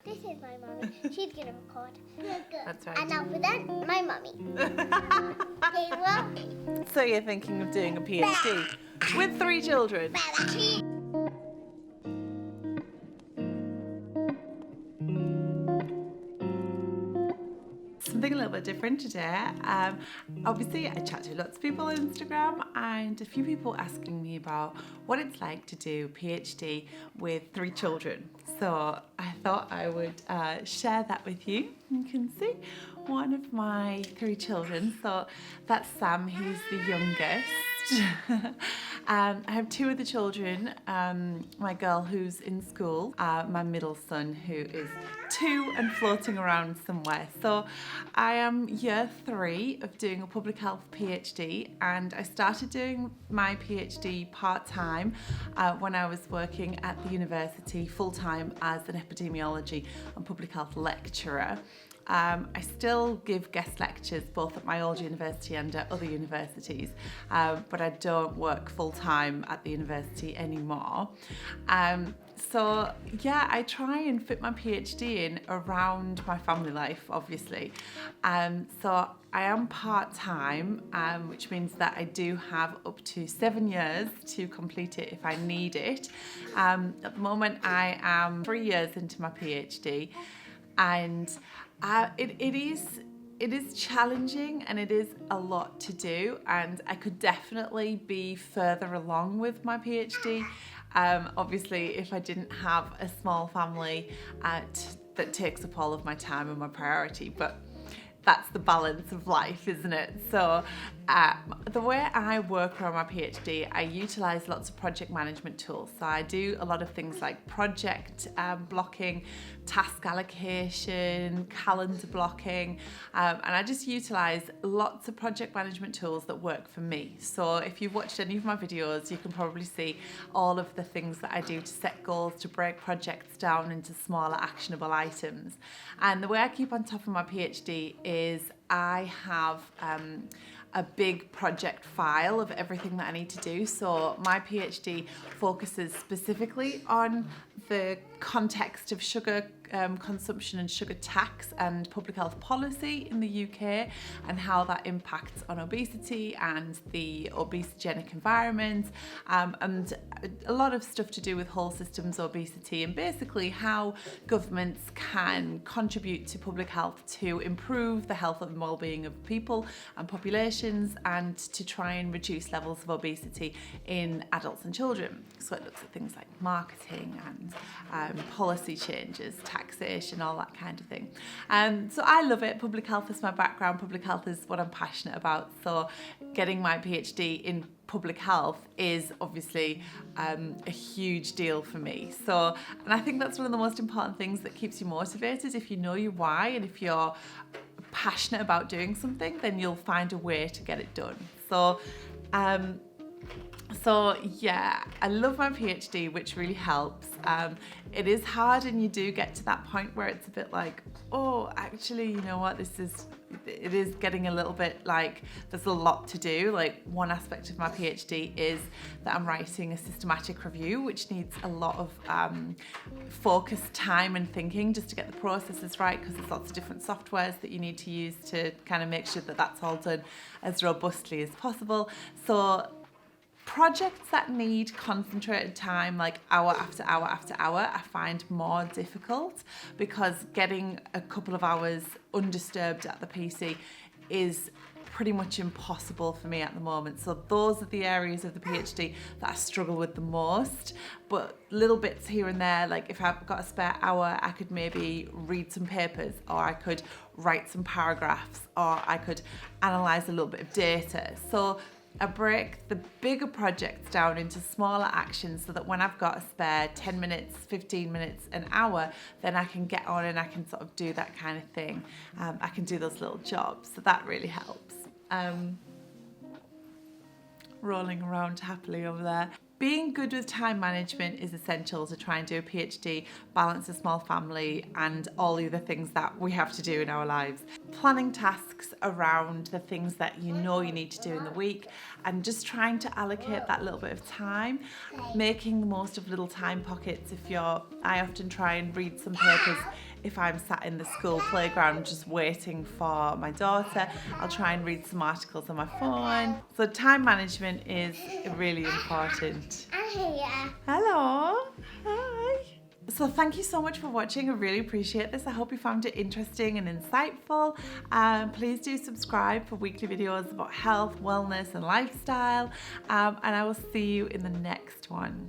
This is my mummy. She's gonna record. That's right. And I'll present my mummy. Okay, well. So you're thinking of doing a PhD with 3 children? Something a little bit different today. Obviously, I chat to lots of people on Instagram, and a few people asking me about what it's like to do a PhD with 3 children. So I thought I would share that with you. You can see one of my 3 children. So that's Sam, he's the youngest. I have 2 other children, my girl who's in school, my middle son who is 2 and floating around somewhere. So I am year 3 of doing a public health PhD, and I started doing my PhD part-time when I was working at the university full-time as an epidemiology and public health lecturer. I still give guest lectures both at my old university and at other universities, but I don't work full-time at the university anymore. So yeah, I try and fit my PhD in around my family life, obviously. So I am part-time, which means that I do have up to 7 years to complete it if I need it. At the moment, I am 3 years into my PhD, and it is challenging and it is a lot to do, and I could definitely be further along with my PhD. Obviously, if I didn't have a small family that takes up all of my time and my priority, but that's the balance of life, isn't it? So the way I work around my PhD, I utilise lots of project management tools. So I do a lot of things like project blocking, task allocation, calendar blocking, and I just utilise lots of project management tools that work for me. So if you've watched any of my videos, you can probably see all of the things that I do to set goals, to break projects down into smaller actionable items. And the way I keep on top of my PhD is I have a big project file of everything that I need to do. So my PhD focuses specifically on the context of sugar consumption and sugar tax and public health policy in the UK, and how that impacts on obesity and the obesogenic environment, and a lot of stuff to do with whole systems obesity, and basically how governments can contribute to public health to improve the health and well-being of people and populations, and to try and reduce levels of obesity in adults and children. So it looks at things like marketing and policy changes, taxation, all that kind of thing. So I love it. Public health is my background. Public health is what I'm passionate about. So getting my PhD in public health is obviously a huge deal for me. So, and I think that's one of the most important things that keeps you motivated. If you know your why and if you're passionate about doing something, then you'll find a way to get it done. So yeah, I love my PhD, which really helps. It is hard, and you do get to that point where it's a bit like, oh, actually, you know what, it is getting a little bit like there's a lot to do. Like, one aspect of my PhD is that I'm writing a systematic review, which needs a lot of focused time and thinking just to get the processes right, because there's lots of different softwares that you need to use to kind of make sure that that's all done as robustly as possible. So projects that need concentrated time, like hour after hour after hour, I find more difficult, because getting a couple of hours undisturbed at the PC is pretty much impossible for me at the moment. So those are the areas of the PhD that I struggle with the most. But little bits here and there, like if I've got a spare hour, I could maybe read some papers, or I could write some paragraphs, or I could analyse a little bit of data. So I break the bigger projects down into smaller actions, so that when I've got a spare 10 minutes, 15 minutes, an hour, then I can get on and I can sort of do that kind of thing. I can do those little jobs, so that really helps. Rolling around happily over there. Being good with time management is essential to try and do a PhD, balance a small family, and all the other things that we have to do in our lives. Planning tasks around the things that you know you need to do in the week, and just trying to allocate that little bit of time, making the most of little time pockets. I often try and read some papers if I'm sat in the school playground just waiting for my daughter, I'll try and read some articles on my phone. So time management is really important. I'm here. Hello. Hi. So thank you so much for watching. I really appreciate this. I hope you found it interesting and insightful. Please do subscribe for weekly videos about health, wellness and lifestyle. And I will see you in the next one.